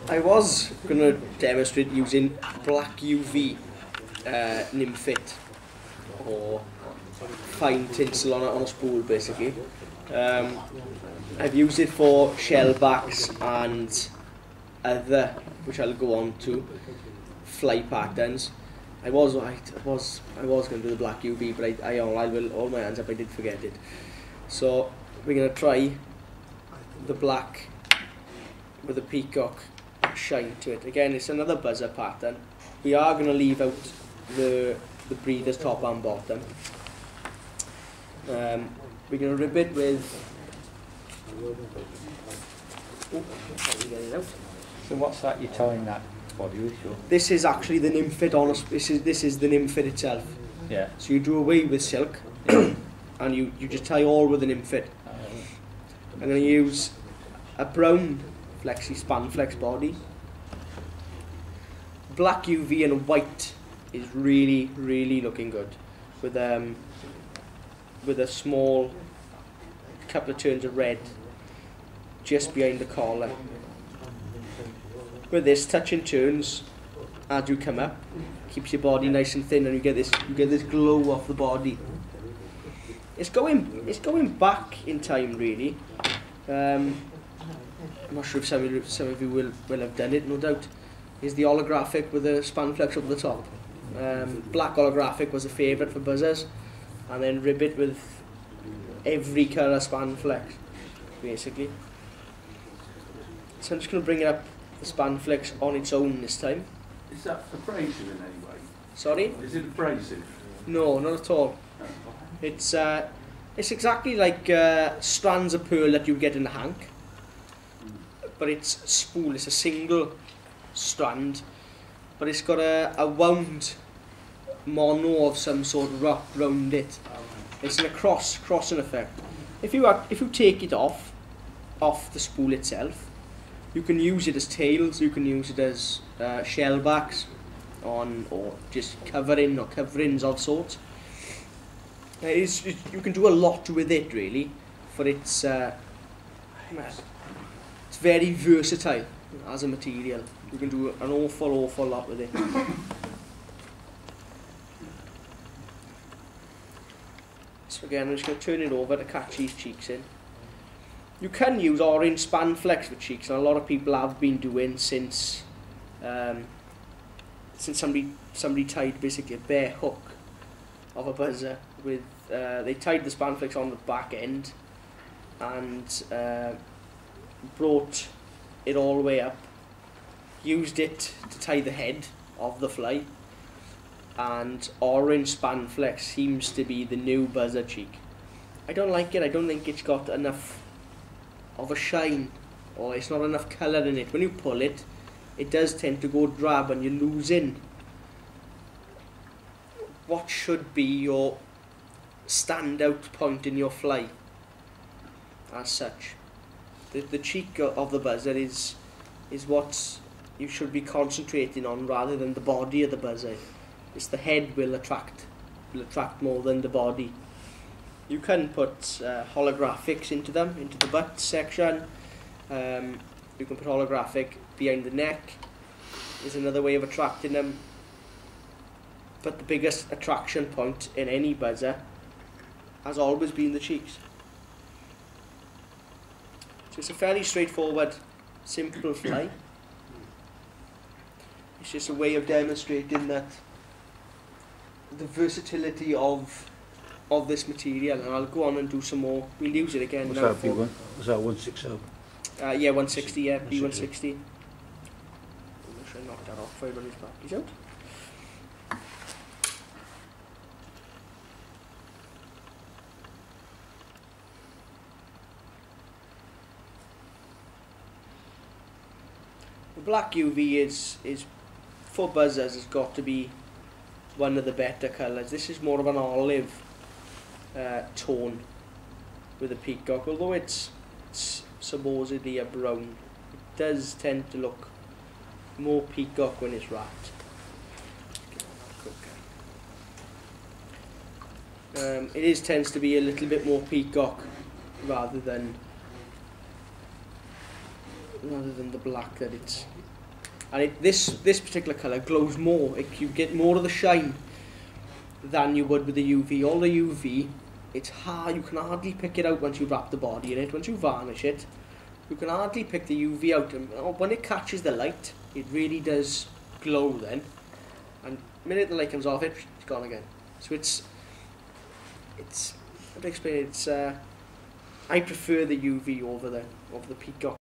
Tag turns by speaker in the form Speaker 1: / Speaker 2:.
Speaker 1: I was going to demonstrate using black UV Nymph or fine tinsel on a spool basically. I've used it for shellbacks and other, which I'll go on to, fly patterns. I was going to do the black UV, but I will hold my hands up, I did forget it. So we're going to try the black with a peacock shine to it. Again, it's another buzzer pattern. We are going to leave out the breather's top and bottom. We're going to rib it with... Oh, let me get it out.
Speaker 2: So what's that you're tying that body with? Sure.
Speaker 1: This is actually the Nymph this is the Nymph itself.
Speaker 2: Yeah.
Speaker 1: So you do away with silk,
Speaker 2: Yeah.
Speaker 1: and you just tie all with the Nymph. I'm going to use a brown flexi span flex body. Black UV and white is really looking good with a small couple of turns of red just behind the collar. With this, touch and turns as you come up, keeps your body nice and thin, and you get this glow off the body. It's going back in time really. I'm not sure if some of you will have done it, no doubt. Is the holographic with the span flex over the top. Black holographic was a favourite for buzzers, and then ribbit with every colour span flex, basically. So I'm just going to bring it up, the span flex on its own this time.
Speaker 3: Is that abrasive in any way?
Speaker 1: Sorry?
Speaker 3: Is it abrasive?
Speaker 1: No, not at all. It's exactly like strands of pearl that you get in a hank, but it's spool. It's a single strand, but it's got a wound mono of some sort wrapped round it. It's in a crossing effect. If you take it off the spool itself, you can use it as tails. You can use it as shellbacks or just coverings of sorts. You can do a lot with it really, for it's very versatile as a material. You can do an awful lot with it. So again, I'm just going to turn it over to catch these cheeks in. You can use orange span flex for cheeks, and a lot of people have been doing since somebody tied basically a bare hook of a buzzer with they tied the span flex on the back end and brought it all the way up, used it to tie the head of the fly, and orange span flex seems to be the new buzzer cheek. I don't like it. I don't think it's got enough of a shine, or it's not enough colour in it. When you pull it, it does tend to go drab, and you're losing what should be your standout point in your fly as such. The cheek of the buzzer is what you should be concentrating on rather than the body of the buzzer. It's the head will attract more than the body. You can put holographics into the butt section. You can put holographic behind the neck. Is another way of attracting them. But the biggest attraction point in any buzzer has always been the cheeks. So it's a fairly straightforward, simple fly. It's just a way of demonstrating that the versatility of this material, and I'll go on and do some more. We'll use it again.
Speaker 4: Was that B1? Was that 160?
Speaker 1: Yeah, 160, yeah, B160. I'm sure I knocked that off for everybody's back. He's out. The black UV is for buzzers has got to be one of the better colours. This is more of an olive tone with a peacock, although it's supposedly a brown. It does tend to look more peacock when it's wrapped. It tends to be a little bit more peacock rather than rather than the black that it's. And this particular colour glows more. You get more of the shine than you would with the UV. All the UV, it's hard. You can hardly pick it out once you wrap the body in it. Once you varnish it, you can hardly pick the UV out. And when it catches the light, it really does glow then. And the minute the light comes off it, it's gone again. So it's how to explain it? It's I prefer the UV over the peacock.